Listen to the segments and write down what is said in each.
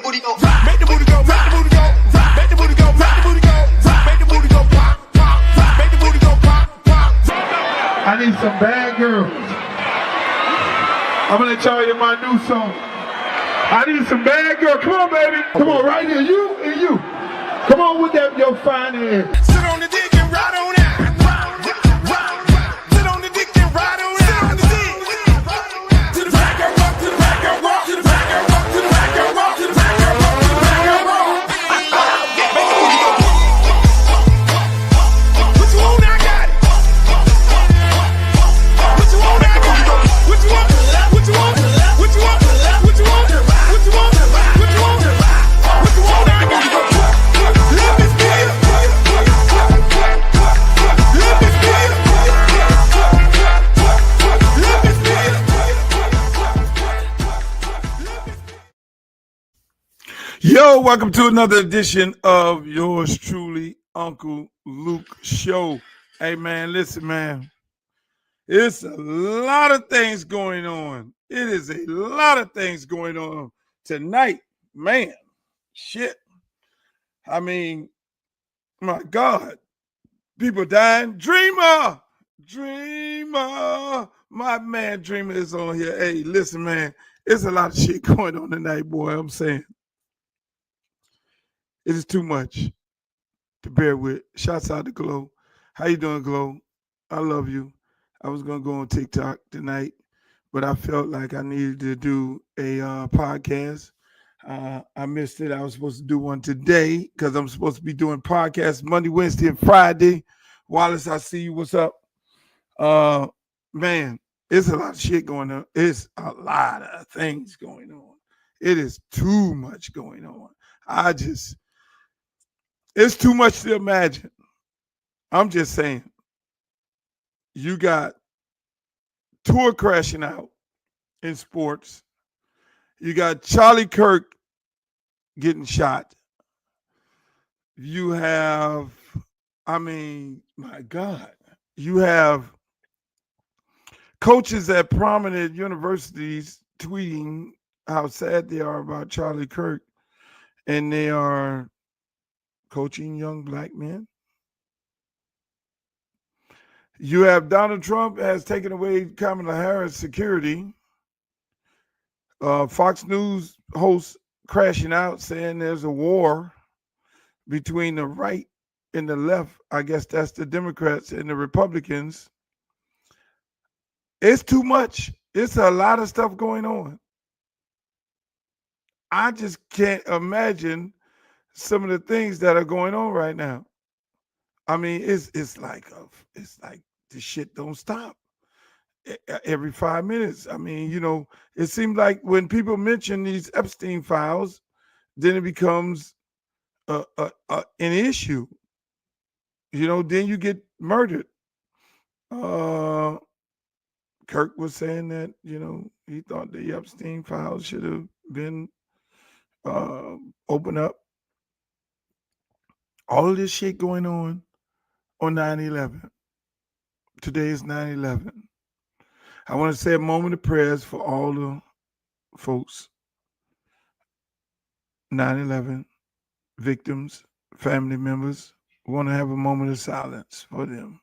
booty go. Make the booty go. Make the booty go. Make the booty go. Make the booty go. Make the booty go. Pop, pop. Make the booty go. Pop, pop. I need some bad girls. I'm gonna let y'all hear my new song. I need some bad girls. Come on, baby. Come on, right here. You and you. Come on with that, your fine ass. Sit on the dick and ride on out. Sit on the dick and ride on out. Sit on the dick. To the back and rock, to the back and rock, to the back and rock, to the back and rock, to the back and rock, to the back and rock. What you want, I got it. What you want, I got it. What you want? What you want? What you want? What you want? What you want? What you want? What you want, I got it. Yo, welcome to another edition of yours truly, Uncle Luke Show. Hey, man, listen, man. It's a lot of things going on. It is a lot of things going on tonight. Man, shit. I mean, my God. People dying. Dreamer. My man Dreamer is on here. Hey, listen, man. It's a lot of shit going on tonight, boy. I'm saying. It is too much to bear with. Shouts out to Glow. How you doing, Glow? I love you. I was going to go on TikTok tonight, but I felt like I needed to do a podcast. I missed it. I was supposed to do one today because I'm supposed to be doing podcasts Monday, Wednesday, and Friday. Wallace, I see you. What's up? Man, it's a lot of shit going on. It's a lot of things going on. It is too much going on. It's too much to imagine. I'm just saying. You got tour crashing out in sports. You got Charlie Kirk getting shot. You have, my God. You have coaches at prominent universities tweeting how sad they are about Charlie Kirk, and they are coaching young black men. You have Donald Trump has taken away Kamala Harris' security. Fox News hosts crashing out saying there's a war between the right and the left. I guess that's the Democrats and the Republicans. It's too much. It's a lot of stuff going on. I just can't imagine some of the things that are going on right now. I mean, it's like the shit don't stop every 5 minutes. I mean, you know, it seems like when people mention these Epstein files, then it becomes an issue. You know, then you get murdered. Kirk was saying that, you know, he thought the Epstein files should have been opened up. All of this shit going on 9/11. Today is 9/11. I want to say a moment of prayers for all the folks. 9/11 victims, family members. I want to have a moment of silence for them.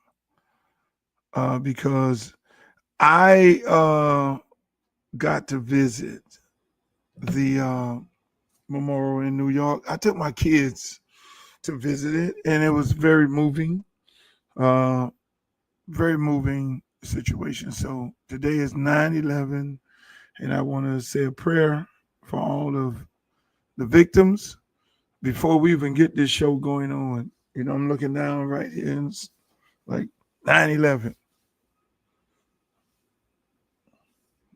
Because I got to visit the memorial in New York. I took my kids to visit it, and it was very moving situation. So today is 9/11, and I want to say a prayer for all of the victims before we even get this show going on. You know, I'm looking down right here, and it's like 9/11.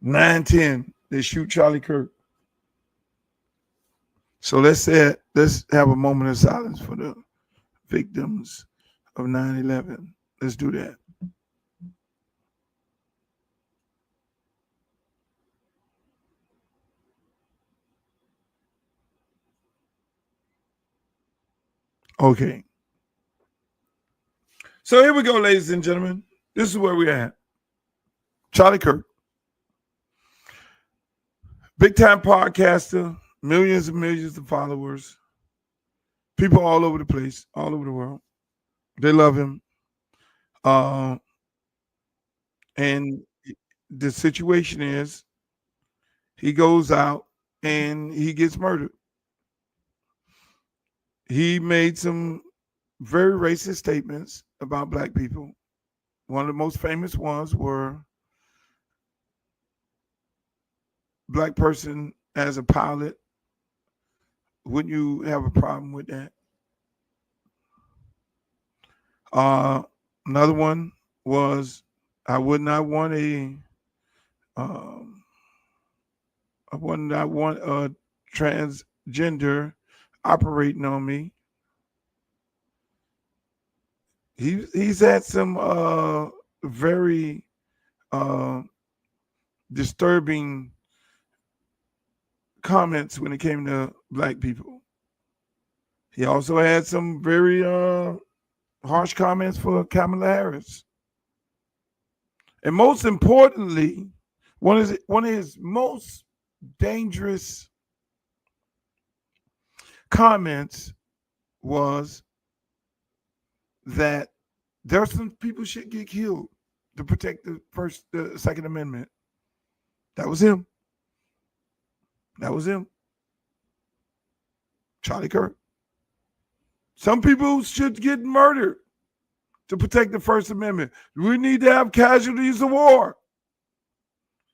9/10, they shoot Charlie Kirk. So let's have a moment of silence for the victims of 9/11. Let's do that. Okay. So here we go, ladies and gentlemen. This is where we're at. Charlie Kirk, big time podcaster, millions and millions of followers, people all over the place, all over the world. They love him. Uh, and the situation is he goes out and he gets murdered. He made some very racist statements about black people. One of the most famous ones were black person as a pilot. Wouldn't you have a problem with that? Another one was I would not want um, I would not want a transgender operating on me. He's had some very uh, disturbing comments when it came to black people. He also had some very harsh comments for Kamala Harris. And most importantly, one of his most dangerous comments was that there are some people should get killed to protect the Second Amendment. That was him. That was him. Charlie Kirk. Some people should get murdered to protect the First Amendment. We need to have casualties of war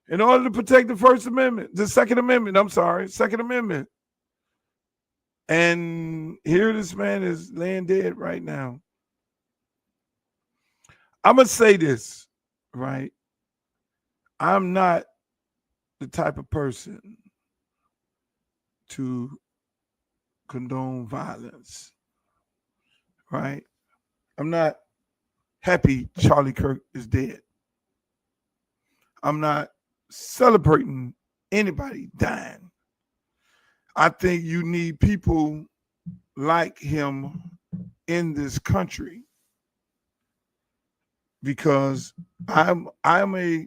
in order to protect the First Amendment, the Second Amendment. I'm sorry, Second Amendment. And here this man is laying dead right now. I'm going to say this, right? I'm not the type of person to condone violence, right? I'm not happy Charlie Kirk is dead. I'm not celebrating anybody dying. I think you need people like him in this country because I'm a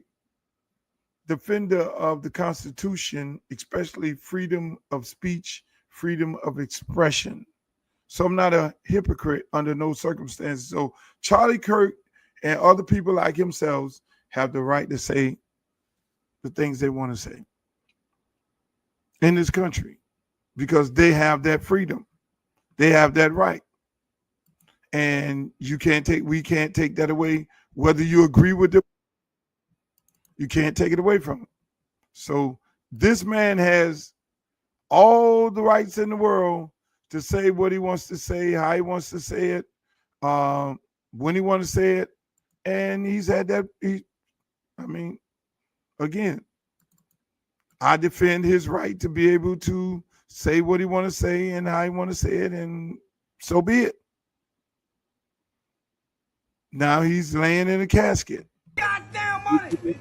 defender of the Constitution, especially freedom of speech, freedom of expression. So I'm not a hypocrite under no circumstances. So Charlie Kirk and other people like himself have the right to say the things they want to say in this country because they have that freedom. They have that right. And we can't take that away. Whether you agree with them, you can't take it away from them. So this man has all the rights in the world to say what he wants to say, how he wants to say it, when he wants to say it. And he's had that. Again, I defend his right to be able to say what he want to say and how he want to say it, and so be it. Now he's laying in a casket. Goddamn money.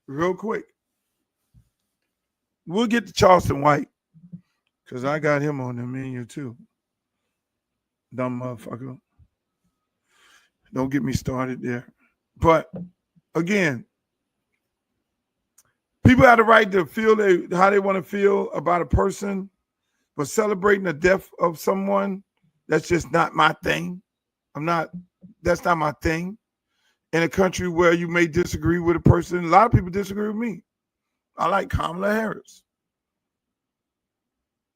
Real quick. We'll get to Charleston White because I got him on the menu too. Dumb motherfucker. Don't get me started there. But again, people have the right to feel how they want to feel about a person, but celebrating the death of someone, that's just not my thing. That's not my thing. In a country where you may disagree with a person, a lot of people disagree with me. I like Kamala Harris.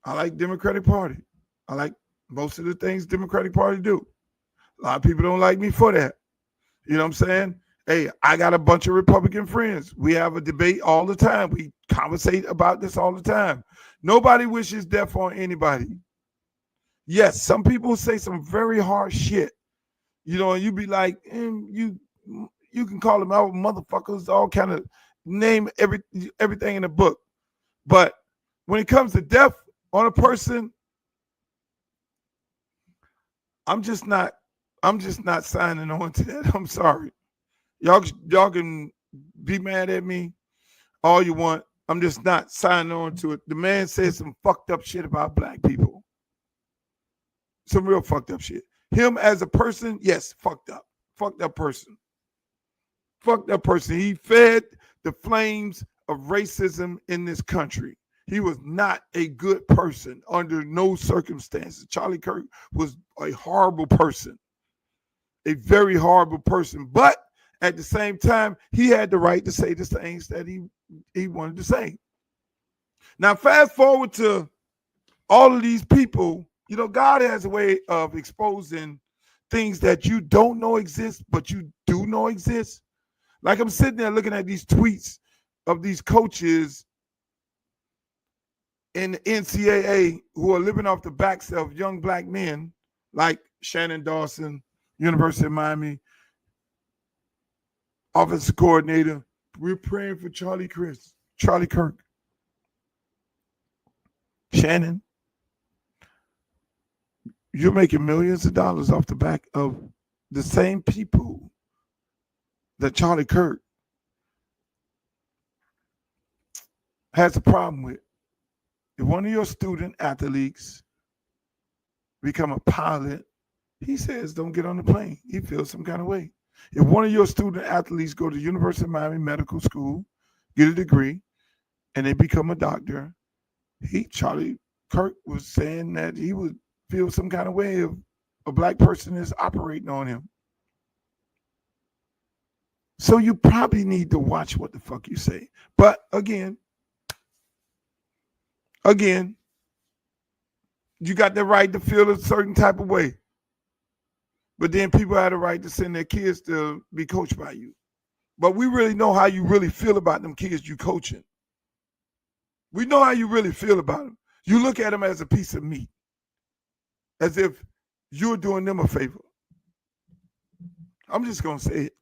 I like Democratic Party. I like most of the things Democratic Party do. A lot of people don't like me for that. You know what I'm saying? Hey, I got a bunch of Republican friends. We have a debate all the time. We conversate about this all the time. Nobody wishes death on anybody. Yes, some people say some very harsh shit. You know, and you be like, you can call them out motherfuckers, all kind of name everything in the book. But when it comes to death on a person, I'm just not signing on to that. I'm sorry. Y'all can be mad at me all you want. I'm just not signing on to it. The man said some fucked up shit about black people. Some real fucked up shit. Him as a person, yes, fucked up. Fucked up person. Fucked up person. He fed the flames of racism in this country. He was not a good person under no circumstances. Charlie Kirk was a horrible person, a very horrible person. But at the same time, he had the right to say the things that he wanted to say. Now, fast forward to all of these people. You know, God has a way of exposing things that you don't know exist, but you do know exist. Like I'm sitting there looking at these tweets of these coaches in the NCAA who are living off the backs of young black men like Shannon Dawson, University of Miami, offensive coordinator. We're praying for Charlie Kirk. Shannon, you're making millions of dollars off the back of the same people that Charlie Kirk has a problem with. If one of your student athletes become a pilot, he says don't get on the plane. He feels some kind of way. If one of your student athletes go to the University of Miami Medical School, get a degree, and they become a doctor, Charlie Kirk was saying that he would feel some kind of way if a black person is operating on him. So you probably need to watch what the fuck you say. But again, you got the right to feel a certain type of way. But then people have the right to send their kids to be coached by you. But we really know how you really feel about them kids you coaching. We know how you really feel about them. You look at them as a piece of meat, as if you're doing them a favor. I'm just going to say it.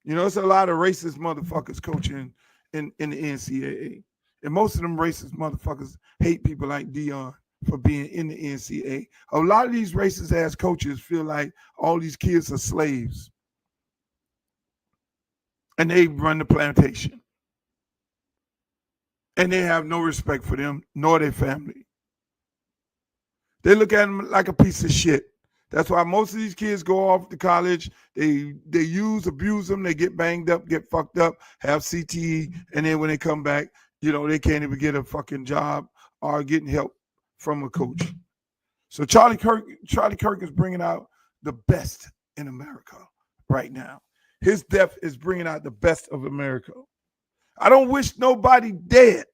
You know, it's a lot of racist motherfuckers coaching in the NCAA. And most of them racist motherfuckers hate people like Dion for being in the NCAA. A lot of these racist ass coaches feel like all these kids are slaves. And they run the plantation. And they have no respect for them nor their family. They look at them like a piece of shit. That's why most of these kids go off to college. They abuse them. They get banged up, get fucked up, have CTE, and then when they come back, you know, they can't even get a fucking job or getting help from a coach. So Charlie Kirk is bringing out the best in America right now. His death is bringing out the best of America. I don't wish nobody dead.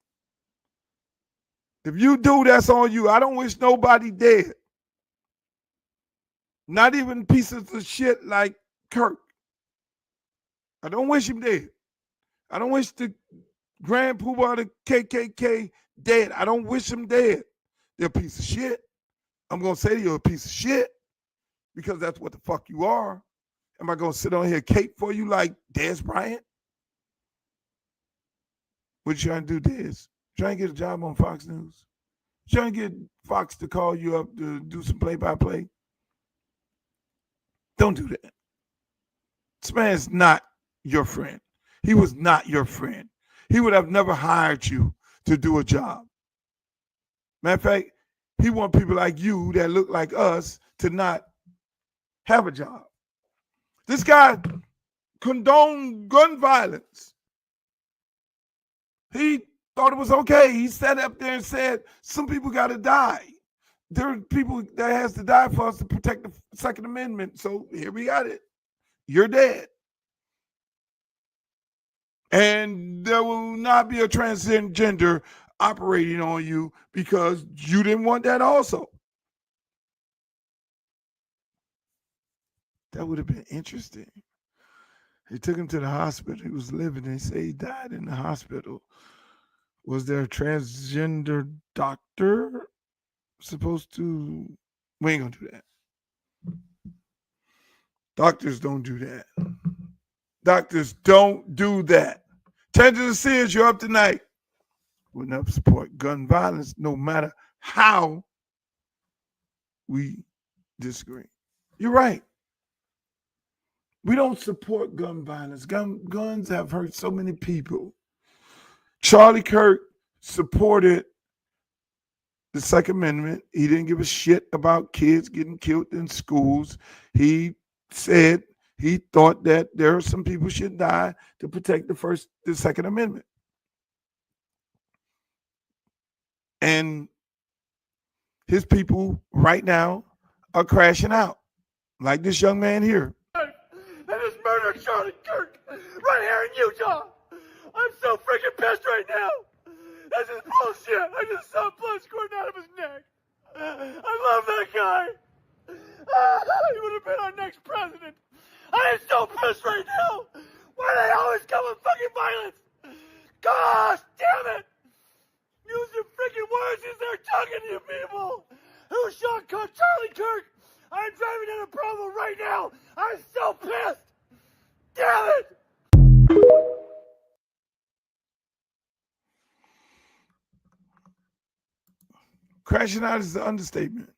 If you do, that's on you. I don't wish nobody dead. Not even pieces of shit like Kirk. I don't wish him dead. I don't wish the Grand Poobah of the KKK dead. I don't wish him dead. They're a piece of shit. I'm going to say you're a piece of shit because that's what the fuck you are. Am I going to sit on here cape for you like Dez Bryant? What you trying to do, Dez? Trying to get a job on Fox News? Trying to get Fox to call you up to do some play-by-play? Don't do that. This man is not your friend. He was not your friend. He would have never hired you to do a job. Matter of fact, he wants people like you that look like us to not have a job. This guy condoned gun violence. He thought it was okay. He sat up there and said, some people got to die. There are people that has to die for us to protect the Second Amendment. So here we got it. You're dead. And there will not be a transgender operating on you because you didn't want that also. That would have been interesting. They took him to the hospital. He was living. They say he died in the hospital. Was there a transgender doctor supposed to? We ain't gonna do that. Doctors don't do that. Doctors don't do that. Attention to Sears, you're up tonight. We'll never support gun violence, no matter how we disagree. You're right. We don't support gun violence. Guns have hurt so many people. Charlie Kirk supported the Second Amendment. He didn't give a shit about kids getting killed in schools. He said he thought that there are some people should die to protect the Second Amendment. And his people right now are crashing out, like this young man here. And this murder Charlie Kirk right here in Utah. I'm so freaking pissed right now. This is bullshit. I just saw blood squirting out of his neck. I love that guy. He would have been our next president. I am so pissed right now. Why do they always come with fucking violence? Gosh damn it. Use your freaking words as they're talking to you people. Who shot Charlie Kirk? I'm driving down a Provo right now. I'm so pissed. Damn it. Crashing out is the understatement.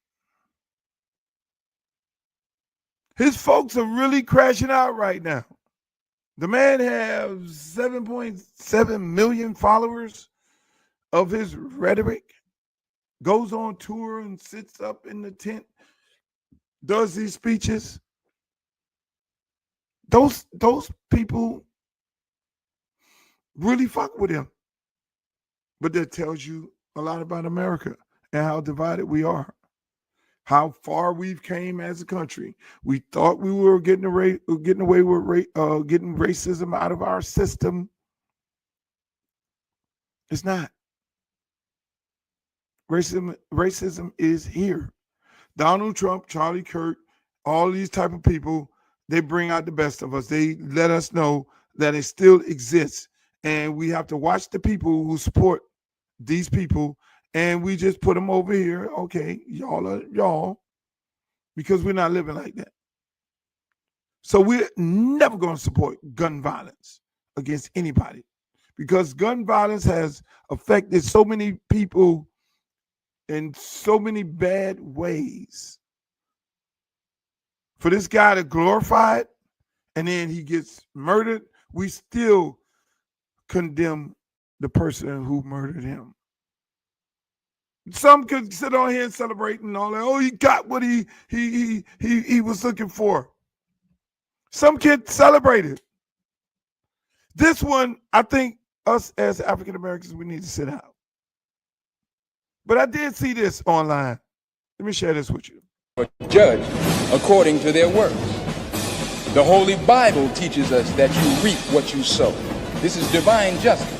His folks are really crashing out right now. The man has 7.7 million followers of his rhetoric, goes on tour and sits up in the tent, does these speeches. Those people really fuck with him. But that tells you a lot about America and how divided we are, how far we've came as a country. We thought we were getting away with getting racism out of our system. It's not. Racism is here. Donald Trump, Charlie Kirk, all these type of people, they bring out the best of us. They let us know that it still exists. And we have to watch the people who support these people, and we just put them over here. Okay, y'all are y'all, because we're not living like that. So we're never going to support gun violence against anybody, because gun violence has affected so many people in so many bad ways. For this guy to glorify it and then he gets murdered, we still condemn the person who murdered him. Some could sit on here and celebrate and all that. Oh, he got what he was looking for. Some kids celebrate it. This one, I think us as African Americans, we need to sit out. But I did see this online. Let me share this with you. Judged according to their works. The Holy Bible teaches us that you reap what you sow. This is divine justice.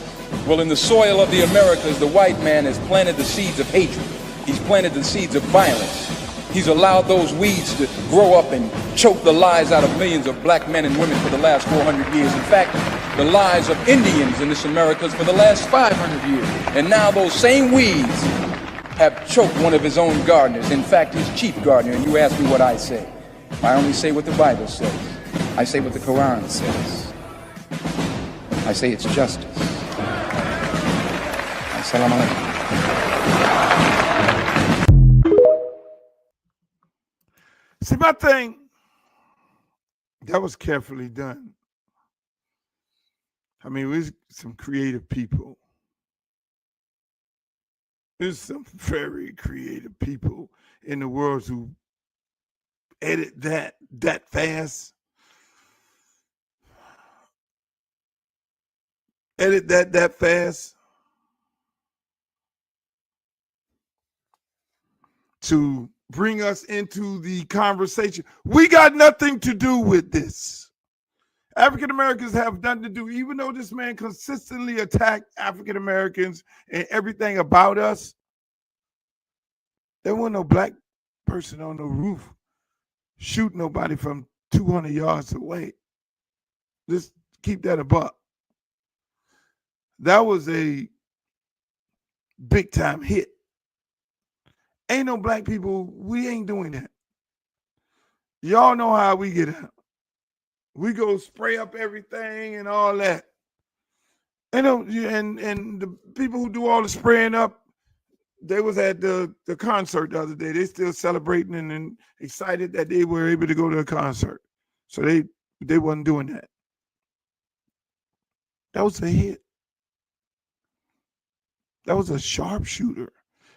Well, in the soil of the Americas, the white man has planted the seeds of hatred. He's planted the seeds of violence. He's allowed those weeds to grow up and choke the lives out of millions of black men and women for the last 400 years. In fact, the lives of Indians in this Americas for the last 500 years. And now those same weeds have choked one of his own gardeners. In fact, his chief gardener. And you ask me what I say. I only say what the Bible says. I say what the Quran says. I say it's justice. Assalamu alaikum. See, my thing, that was carefully done. I mean, we're some creative people. There's some very creative people in the world who edit that fast. Edit that fast to bring us into the conversation. We got nothing to do with this. African Americans have nothing to do, even though this man consistently attacked African Americans and everything about us. There wasn't no black person on the roof shooting nobody from 200 yards away. Just keep that a buck. That was a big time hit. Ain't no black people, we ain't doing that. Y'all know how we get out. We go spray up everything and all that. And the people who do all the spraying up, they was at the concert the other day. They still celebrating and excited that they were able to go to a concert. So they wasn't doing that. That was a hit. That was a sharpshooter.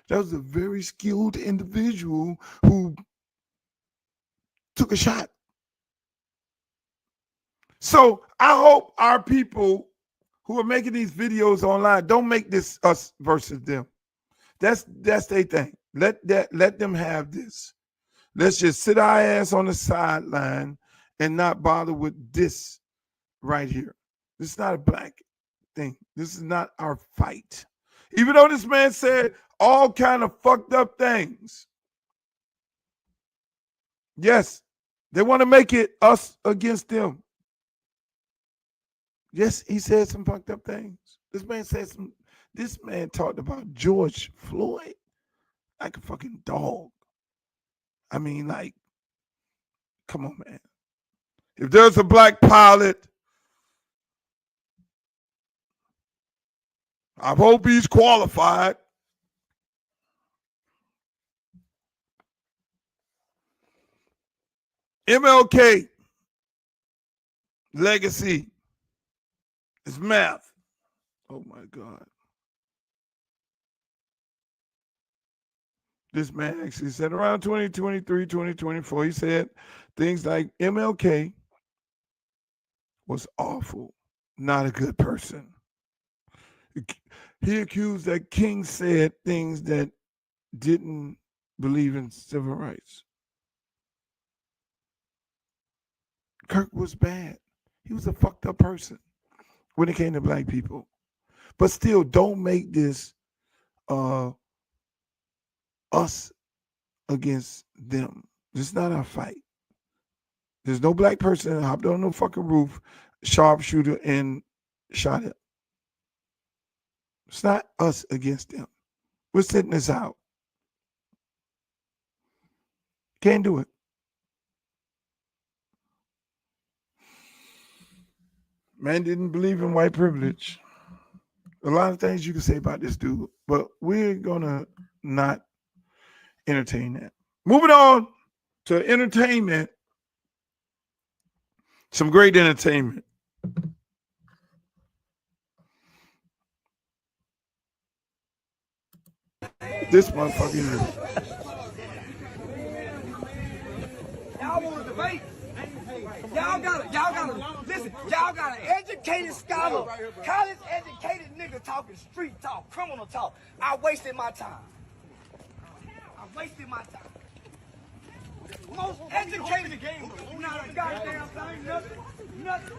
That was a very skilled individual who took a shot. So I hope our people who are making these videos online don't make this us versus them. That's their thing. Let them have this. Let's just sit our ass on the sideline and not bother with this right here. This is not a black thing. This is not our fight. Even though this man said all kind of fucked up things. Yes, they want to make it us against them. Yes, he said some fucked up things. This man talked about George Floyd like a fucking dog. I mean, like, come on, man. If there's a black pilot, I hope he's qualified. MLK legacy is math. Oh my God. This man actually said around 2023, 2024, he said things like MLK was awful, not a good person. He accused that King said things that didn't believe in civil rights. Kirk was bad. He was a fucked up person when it came to black people. But still, don't make this us against them. This is not our fight. There's no black person that hopped on no fucking roof, sharpshooter, and shot him. It's not us against them. We're sitting this out. Can't do it. Man didn't believe in white privilege. A lot of things you can say about this dude, but we're gonna not entertain that. Moving on to entertainment. Some great entertainment. This motherfucker here. Y'all want to debate? Y'all gotta, listen, y'all got an educated scholar, college educated nigga talking street talk, criminal talk. I wasted my time. Most educated game, not a goddamn thing, nothing.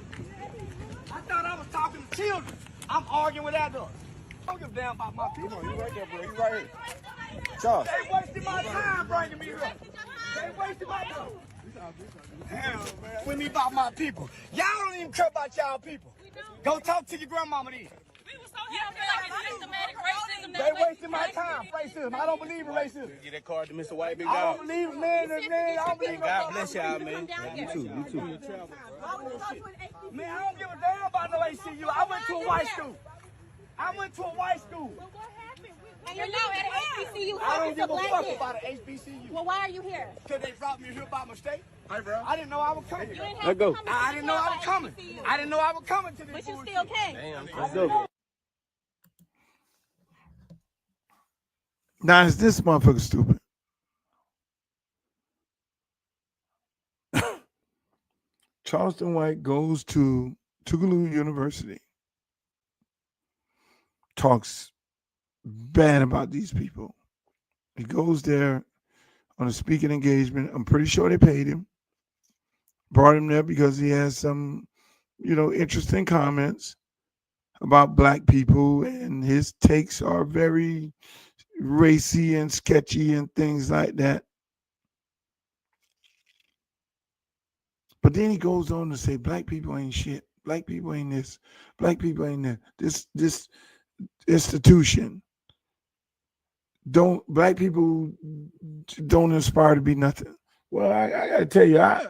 I thought I was talking to children. I'm arguing with adults. Don't give a damn about my people. You right there, bro. You right here. Charles. They wasted my time bringing me here. They wasted my time. Hell, man. With me about my people. Y'all don't even care about y'all people. Go talk to your grandmama then. They wasted my time. Racism. I don't believe in racism. Get that card to Mr. White, big I dog. don't believe in man. I don't believe in God bless y'all, man. You too. Man, I don't give a damn about no HCU. I went to a white school. And you're now at an HBCU. I don't It's a give a black fuck kid. about an HBCU. Well, why are you here? Because they brought me here by mistake. Hey, bro. I didn't know I was coming. You didn't have Let go. to come to I didn't know I was HBCU. coming. I didn't know I was coming to this But you bullshit. still came. Damn, let's go. Now, is this motherfucker stupid? Charleston White goes to Tougaloo University, talks bad about these people. He goes there on a speaking engagement. I'm pretty sure they paid him. Brought him there because he has some, interesting comments about black people, and his takes are very racy and sketchy and things like that. But then he goes on to say black people ain't shit. Black people ain't this. Black people ain't that. This institution. Black people don't aspire to be nothing. Well, I gotta tell you, I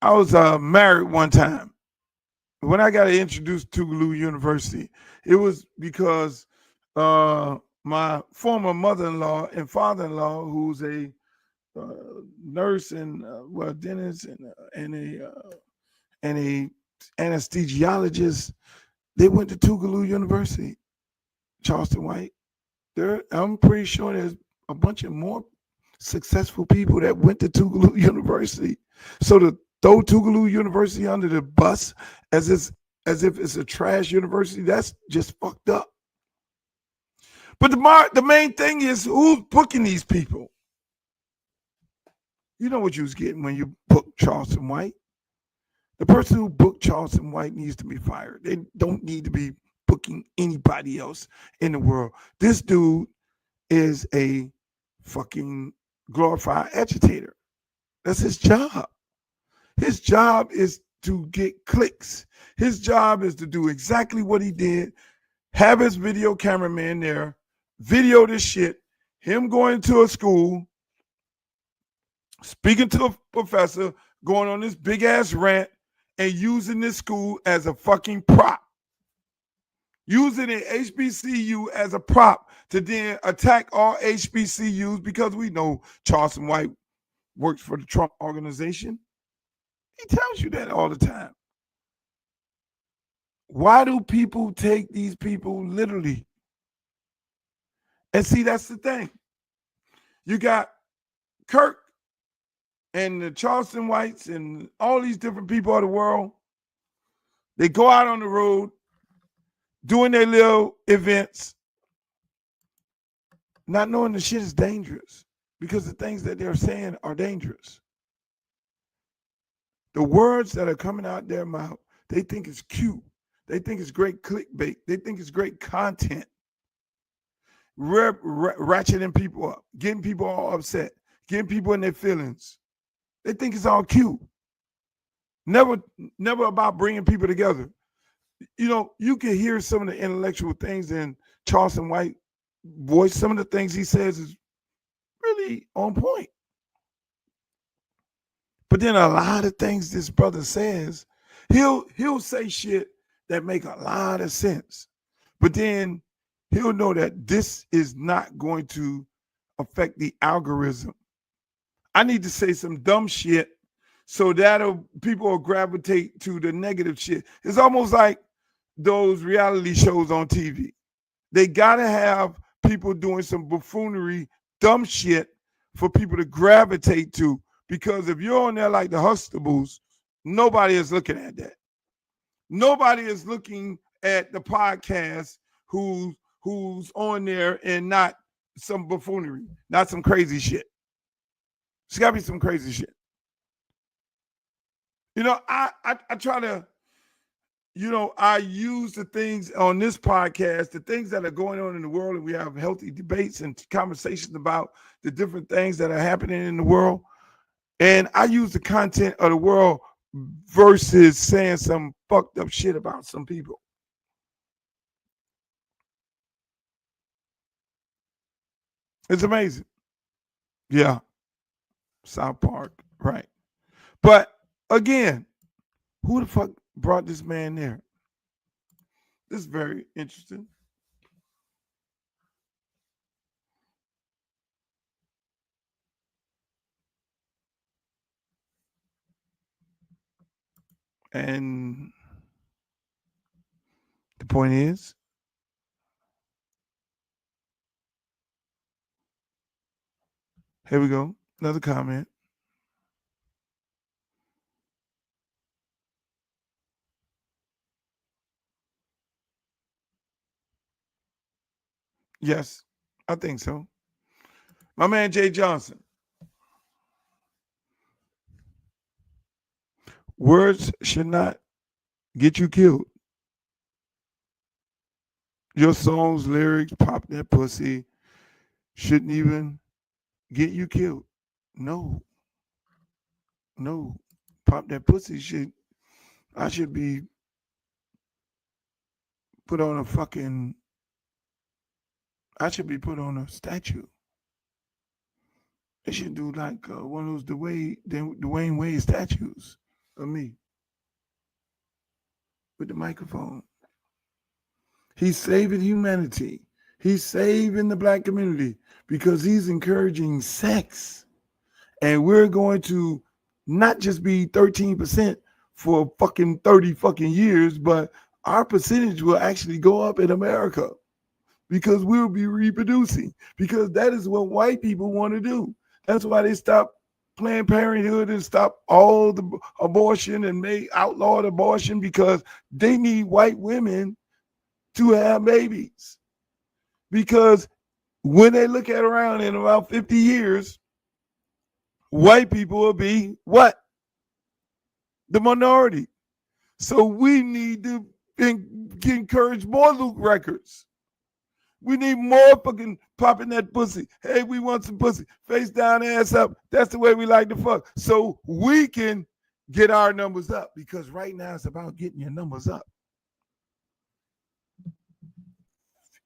was married one time. When I got introduced to Tougaloo University, it was because my former mother-in-law and father-in-law, who's a nurse and dentist and a anesthesiologist, they went to Tougaloo University, Charleston White. I'm pretty sure there's a bunch of more successful people that went to Tougaloo University. So to throw Tougaloo University under the bus as if it's a trash university. That's just fucked up. But the main thing is who's booking these people. You know what you was getting when you booked Charleston White. The person who booked Charleston White needs to be fired. They don't need to be booking anybody else in the world. This dude is a fucking glorified agitator. That's his job. His job is to get clicks. His job is to do exactly what he did. Have his video cameraman there, video this shit, him going to a school, speaking to a professor, going on this big ass rant, and using this school as a fucking prop. Using an HBCU as a prop to then attack all HBCUs because we know Charleston White works for the Trump organization. He tells you that all the time. Why do people take these people literally? And see, that's the thing. You got Kirk and the Charleston Whites and all these different people of the world. They go out on the road doing their little events, not knowing the shit is dangerous because the things that they're saying are dangerous. The words that are coming out their mouth, they think it's cute. They think it's great clickbait. They think it's great content. Ratcheting people up, getting people all upset, getting people in their feelings. They think it's all cute. Never about bringing people together. You know, you can hear some of the intellectual things in Charleston White voice. Some of the things he says is really on point. But then a lot of things this brother says, he'll say shit that make a lot of sense. But then he'll know that this is not going to affect the algorithm. I need to say some dumb shit so that people will gravitate to the negative shit. It's almost like those reality shows on TV. They gotta have people doing some buffoonery, dumb shit for people to gravitate to. Because if you're on there like the Huxtables, nobody is looking at that. Nobody is looking at the podcast who's on there and not some buffoonery, not some crazy shit. It's got to be some crazy shit. You know, I try to, I use the things on this podcast, the things that are going on in the world, and we have healthy debates and conversations about the different things that are happening in the world. And I use the content of the world versus saying some fucked up shit about some people. It's amazing. Yeah. South Park, right. But again, who the fuck brought this man there? This is very interesting. And the point is, here we go. Another comment. Yes, I think so. My man Jay Johnson. Words should not get you killed. Your songs, lyrics, pop that pussy, shouldn't even get you killed. No. Pop that pussy I should be put on a statue. They should do like one of those Dwayne Wade statues of me with the microphone. He's saving humanity. He's saving the black community because he's encouraging sex. And we're going to not just be 13% for fucking 30 fucking years, but our percentage will actually go up in America because we'll be reproducing, because that is what white people want to do. That's why they stopped Planned Parenthood and stop all the abortion and make outlawed abortion because they need white women to have babies. Because when they look at around in about 50 years, white people will be what? The minority. So we need to encourage more Luke records. We need more fucking popping that pussy. Hey, we want some pussy. Face down, ass up. That's the way we like to fuck. So we can get our numbers up, because right now it's about getting your numbers up.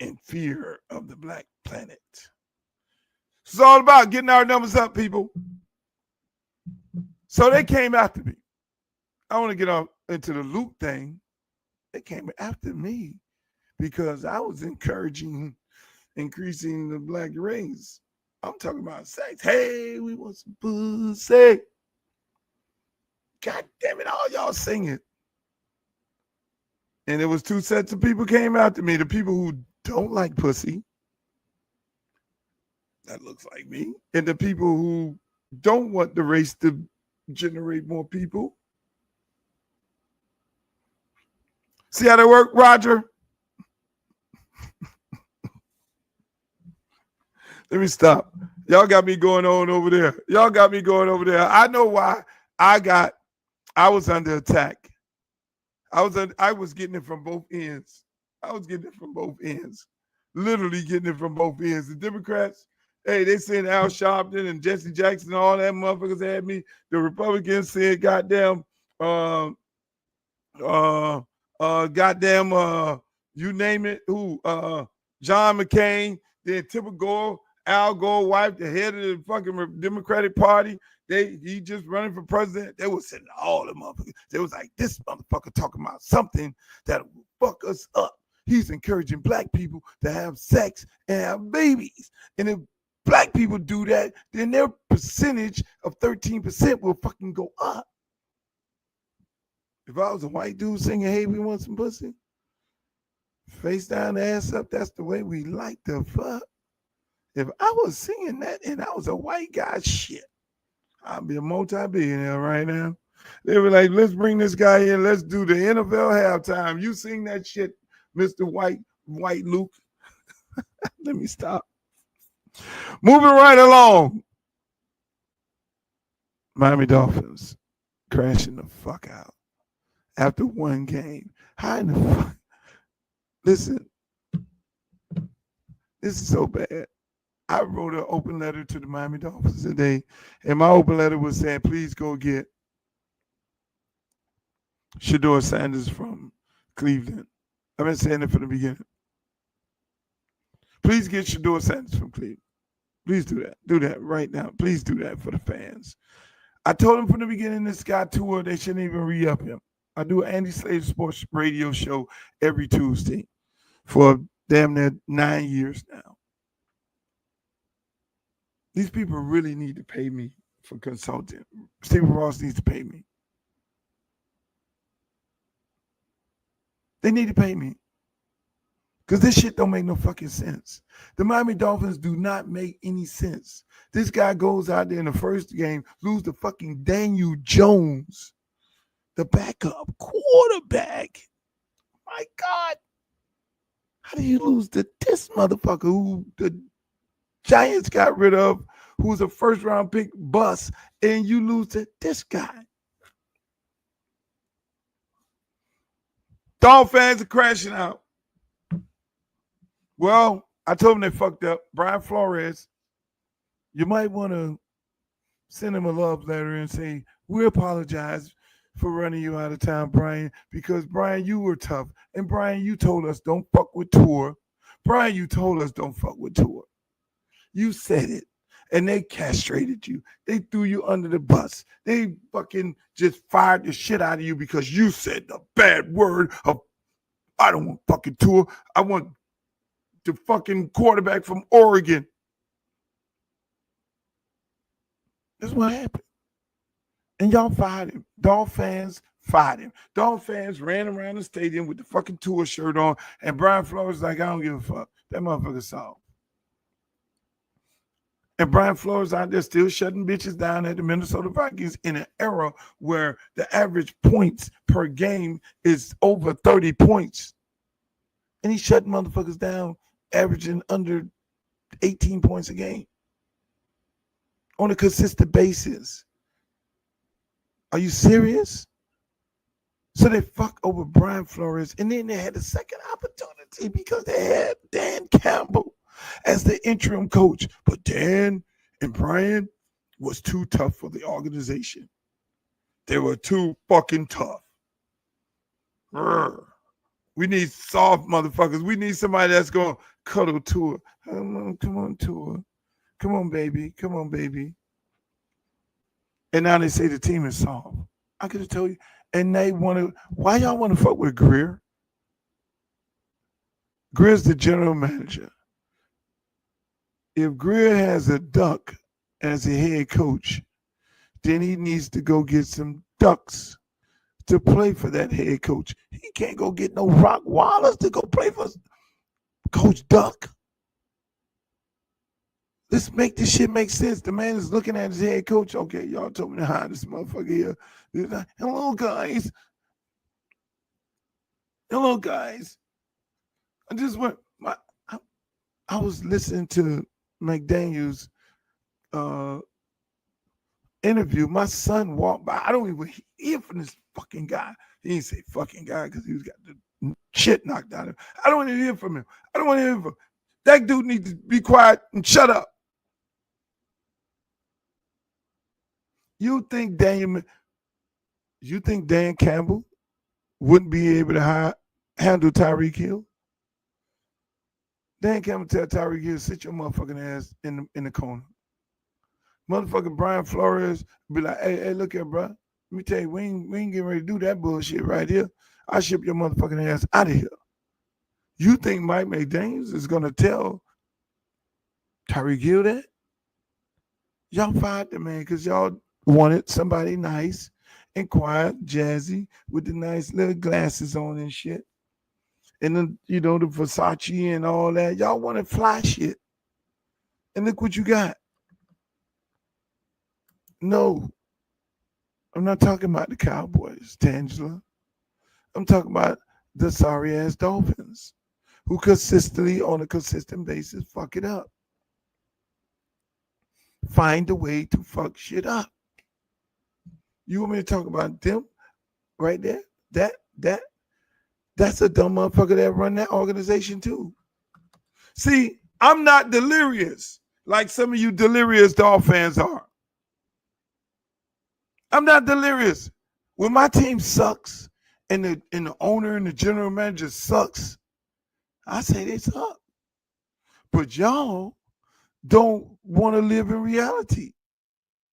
In fear of the black planet. It's all about getting our numbers up, people. So they came after me. I want to get on into the Luke thing. They came after me because I was increasing the black race. I'm talking about sex. Hey, we want some pussy. God damn it, all y'all singing. And there was two sets of people came after me. The people who don't like pussy, that looks like me, and the people who don't want the race to generate more people. See how that work, Roger? Let me stop. Y'all got me going on over there. I know why I was under attack. I was getting it from both ends. Literally getting it from both ends. The Democrats, hey, they saying Al Sharpton and Jesse Jackson and all that motherfuckers had me. The Republicans said goddamn you name it, who John McCain, then Tipper Gore, Al Gore wife, the head of the fucking Democratic Party. He just running for president. They was sitting all the motherfuckers. They was like, this motherfucker talking about something that will fuck us up. He's encouraging black people to have sex and have babies. And if black people do that, then their percentage of 13% will fucking go up. If I was a white dude singing, hey, we want some pussy, face down, ass up, that's the way we like to fuck. If I was singing that and I was a white guy, shit, I'd be a multi-billionaire right now. They were like, let's bring this guy in. Let's do the NFL halftime. You sing that shit, Mr. White Luke. Let me stop. Moving right along. Miami Dolphins crashing the fuck out after one game. How in the fuck? Listen, this is so bad. I wrote an open letter to the Miami Dolphins today, and my open letter was saying, please go get Shedeur Sanders from Cleveland. I've been saying it from the beginning. Please get Shedeur Sanders from Cleveland. Please do that. Do that right now. Please do that for the fans. I told him from the beginning, this guy tour, they shouldn't even re-up him. I do an Andy Slater Sports radio show every Tuesday for damn near 9 years now. These people really need to pay me for consulting. Stephen Ross needs to pay me. They need to pay me. Because this shit don't make no fucking sense. The Miami Dolphins do not make any sense. This guy goes out there in the first game, lose to fucking Daniel Jones, the backup quarterback. My God. How do you lose to this motherfucker who the Giants got rid of, who's a first-round pick bust, and you lose to this guy? Dolphin fans are crashing out. Well, I told them they fucked up. Brian Flores, you might want to send him a love letter and say, we apologize for running you out of town, Brian, because, Brian, you were tough. And, Brian, you told us don't fuck with Tour. Brian, you told us don't fuck with Tour. You said it. And they castrated you. They threw you under the bus. They fucking just fired the shit out of you because you said the bad word of, I don't want fucking Tour. I want the fucking quarterback from Oregon. That's what happened. And y'all fired him. Dolphin fans fired him. Dolphin fans ran around the stadium with the fucking Tour shirt on, and Brian Flores was like, I don't give a fuck. That motherfucker soft. And Brian Flores out there still shutting bitches down at the Minnesota Vikings in an era where the average points per game is over 30 points. And he's shutting motherfuckers down, averaging under 18 points a game on a consistent basis. Are you serious? So they fuck over Brian Flores, and then they had a second opportunity because they had Dan Campbell as the interim coach. But Dan and Brian was too tough for the organization. They were too fucking tough. We need soft motherfuckers. We need somebody that's going to cuddle Tua. Come on, Tua. Come on, baby. Come on, baby. And now they say the team is soft. I could have told you. And they want to, why y'all want to fuck with Greer? Greer's the general manager. If Greer has a duck as a head coach, then he needs to go get some ducks to play for that head coach. He can't go get no Rock Wallace to go play for Coach Duck. Let's make this shit make sense. The man is looking at his head coach. Okay, y'all told me to hire this motherfucker here. Hello, guys. Hello, guys. I just went. I was listening to McDaniel's interview. My son walked by. I don't even hear from this fucking guy. He didn't say fucking guy because he was got the shit knocked out of him. I don't want to hear from him. I don't want to hear from him. That dude needs to be quiet and shut up. You think Dan Campbell wouldn't be able to handle Tyreek Hill? Dan Campbell tell Tyreek Hill, sit your motherfucking ass in the corner. Motherfucking Brian Flores be like, hey, look here, bro. Let me tell you, we ain't getting ready to do that bullshit right here. I'll ship your motherfucking ass out of here. You think Mike McDaniels is going to tell Tyreek Hill that? Y'all fired the man because y'all wanted somebody nice and quiet, jazzy, with the nice little glasses on and shit. And then, the Versace and all that. Y'all wanted fly shit. And look what you got. No. I'm not talking about the Cowboys, Tangela. I'm talking about the sorry-ass Dolphins who consistently, on a consistent basis, fuck it up. Find a way to fuck shit up. You want me to talk about them right there? That's a dumb motherfucker that run that organization too. See, I'm not delirious like some of you delirious Dolphin fans are. I'm not delirious. When my team sucks and the owner and the general manager sucks, I say they suck. But y'all don't want to live in reality.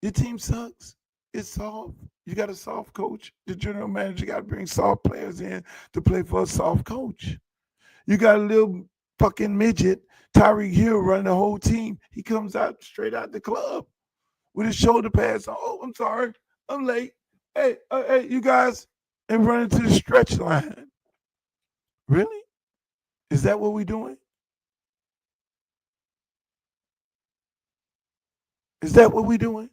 Your team sucks. It's soft. You got a soft coach. The general manager got to bring soft players in to play for a soft coach. You got a little fucking midget, Tyreek Hill, running the whole team. He comes out straight out the club with his shoulder pads on. Oh, I'm sorry. I'm late. Hey, you guys, and running to the stretch line. Really? Is that what we're doing? Is that what we're doing?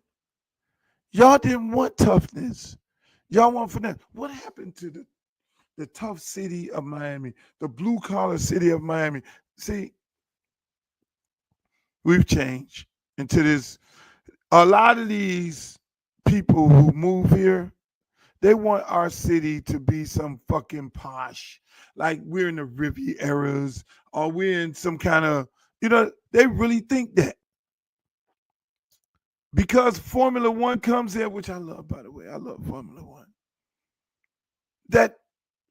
Y'all didn't want toughness. Y'all want finesse. What happened to the tough city of Miami, the blue-collar city of Miami? See, we've changed into this. A lot of these people who move here, they want our city to be some fucking posh, like we're in the Rivieras or we're in some kind of, they really think that. Because Formula One comes in, which I love, by the way. I love Formula One. That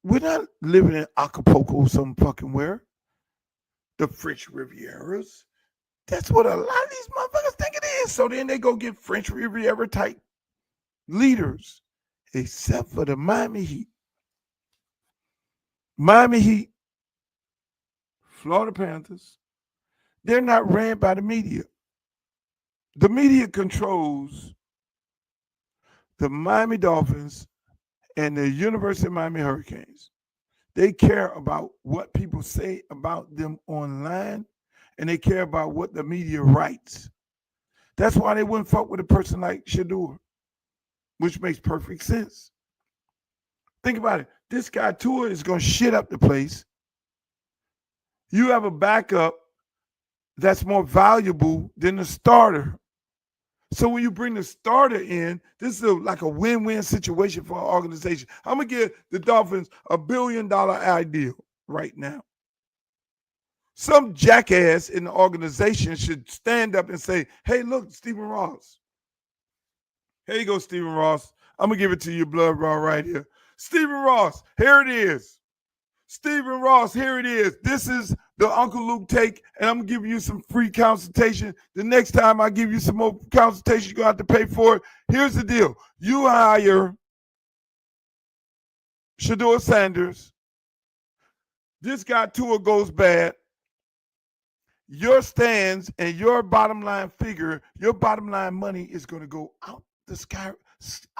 we're not living in Acapulco some fucking where. The French Rivieras. That's what a lot of these motherfuckers think it is. So then they go get French Riviera type leaders. Except for the Miami Heat. Miami Heat, Florida Panthers, they're not ran by the media. The media controls the Miami Dolphins and the University of Miami Hurricanes. They care about what people say about them online, and they care about what the media writes. That's why they wouldn't fuck with a person like Shador, which makes perfect sense. Think about it. This guy Tua is going to shit up the place. You have a backup that's more valuable than the starter. So when you bring the starter in, this is like a win-win situation for our organization. I'm going to give the Dolphins $1 billion idea right now. Some jackass in the organization should stand up and say, hey, look, Stephen Ross. Here you go, Stephen Ross. I'm going to give it to you, blood raw right here. Stephen Ross, here it is. Stephen Ross, here it is. This is the Uncle Luke take, and I'm going to give you some free consultation. The next time I give you some more consultation, you're going to have to pay for it. Here's the deal. You hire Shador Sanders. This guy Tua goes bad. Your stands and your bottom line figure, your bottom line money is going to go out the sky,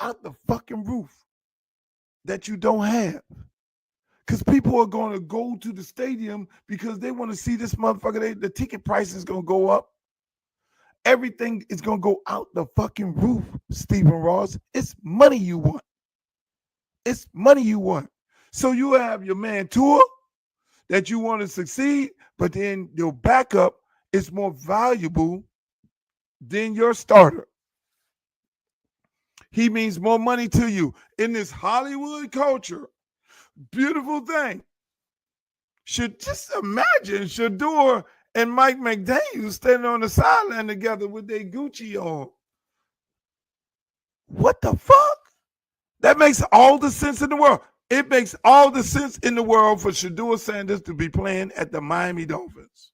out the fucking roof that you don't have. Because people are going to go to the stadium because they want to see this motherfucker. The ticket price is going to go up. Everything is going to go out the fucking roof, Stephen Ross. It's money you want. It's money you want. So you have your man Tua that you want to succeed, but then your backup is more valuable than your starter. He means more money to you. In this Hollywood culture, beautiful thing. Should just imagine Shador and Mike McDaniel standing on the sideline together with their Gucci on. What the fuck? That makes all the sense in the world. It makes all the sense in the world for Shador Sanders to be playing at the Miami Dolphins.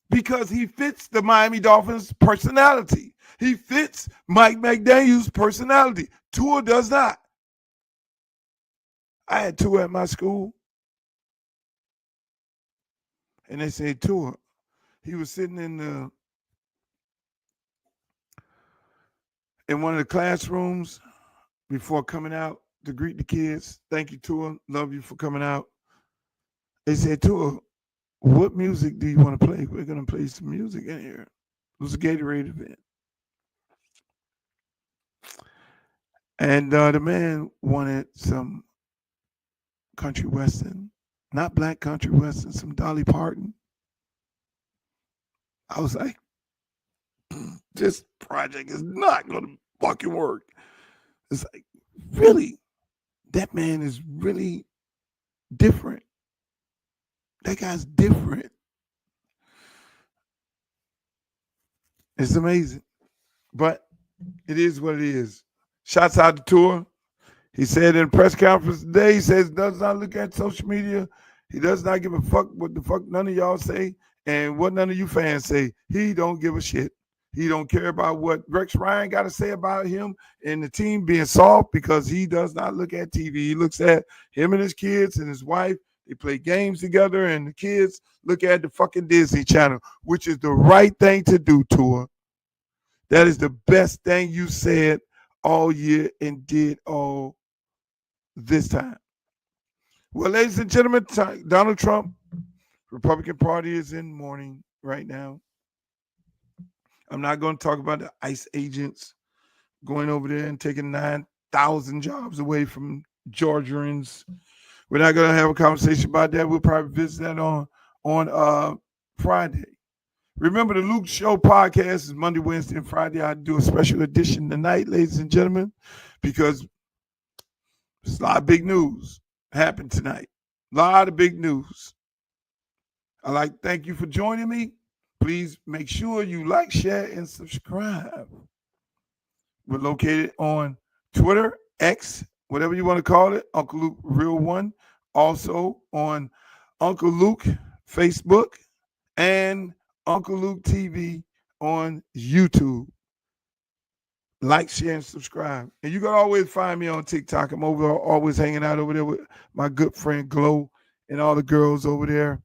Because he fits the Miami Dolphins personality. He fits Mike McDaniel's personality. Tua does not. I had Tua at my school. And they said, Tua, he was sitting in one of the classrooms before coming out to greet the kids. Thank you, Tua. Love you for coming out. They said, Tua, what music do you want to play? We're going to play some music in here. It was a Gatorade event. And the man wanted some country western, not black country western, some Dolly Parton. I was like, this project is not going to fucking work. It's like, really? That man is really different. That guy's different. It's amazing. But it is what it is. Shouts out to Tua. He said in a press conference today, he says does not look at social media. He does not give a fuck what the fuck none of y'all say and what none of you fans say. He don't give a shit. He don't care about what Rex Ryan got to say about him and the team being soft because he does not look at TV. He looks at him and his kids and his wife. They play games together and the kids look at the fucking Disney Channel, which is the right thing to do, Tua. That is the best thing you said all year and did all this time. Well, ladies and gentlemen, Donald Trump, Republican Party is in mourning right now. I'm not going to talk about the ICE agents going over there and taking 9,000 jobs away from Georgians. We're not going to have a conversation about that. We'll probably visit that on Friday. Remember, the Luke Show podcast is Monday, Wednesday, and Friday. I do a special edition tonight, ladies and gentlemen, because there's a lot of big news happened tonight. A lot of big news. I'd like to thank you for joining me. Please make sure you like, share, and subscribe. We're located on Twitter, X, whatever you want to call it, Uncle Luke Real One. Also on Uncle Luke Facebook and Uncle Luke TV on YouTube. Like, share, and subscribe. And you can always find me on TikTok. I'm always hanging out over there with my good friend Glow and all the girls over there.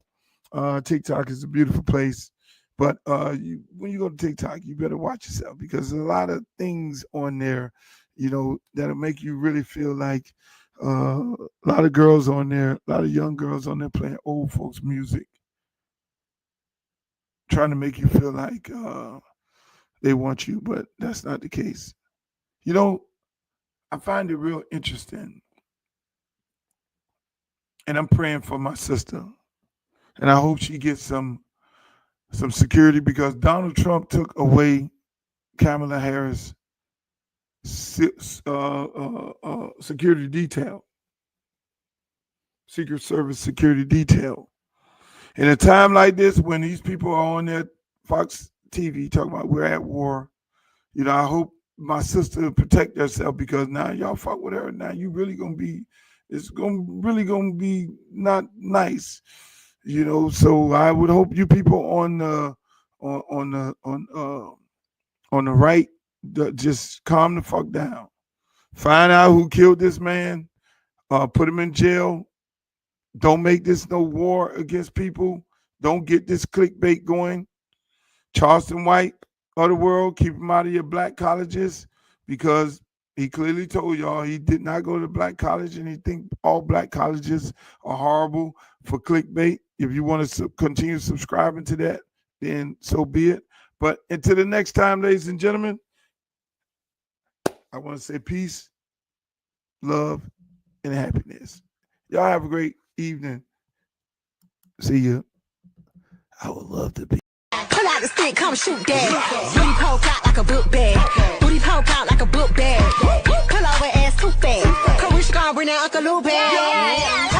TikTok is a beautiful place. But when you go to TikTok, you better watch yourself because there's a lot of things on there, that'll make you really feel like a lot of girls on there, a lot of young girls on there playing old folks music. trying to make you feel like they want you, but that's not the case. You know, I find it real interesting, and I'm praying for my sister, and I hope she gets some security, because Donald Trump took away Kamala Harris' security detail, Secret Service security detail. In a time like this, when these people are on their Fox TV talking about we're at war, you know, I hope my sister will protect herself, because now y'all fuck with her. Now you really gonna be, it's really gonna be not nice, you know. So I would hope you people on the right, just calm the fuck down. Find out who killed this man. Put him in jail. Don't make this no war against people. Don't get this clickbait going. Charleston White of the world, keep him out of your black colleges, because he clearly told y'all he did not go to black college, and he think all black colleges are horrible for clickbait. If you want to continue subscribing to that, then so be it. But until the next time, ladies and gentlemen, I want to say peace, love, and happiness. Y'all have a great evening. See you. I would love to be. Pull out the stick, come shoot that. Booty poke out like a book bag. Booty poke out like a book bag. Pull over ass too fast. Come wish you gonna bring that Uncle Lou bag.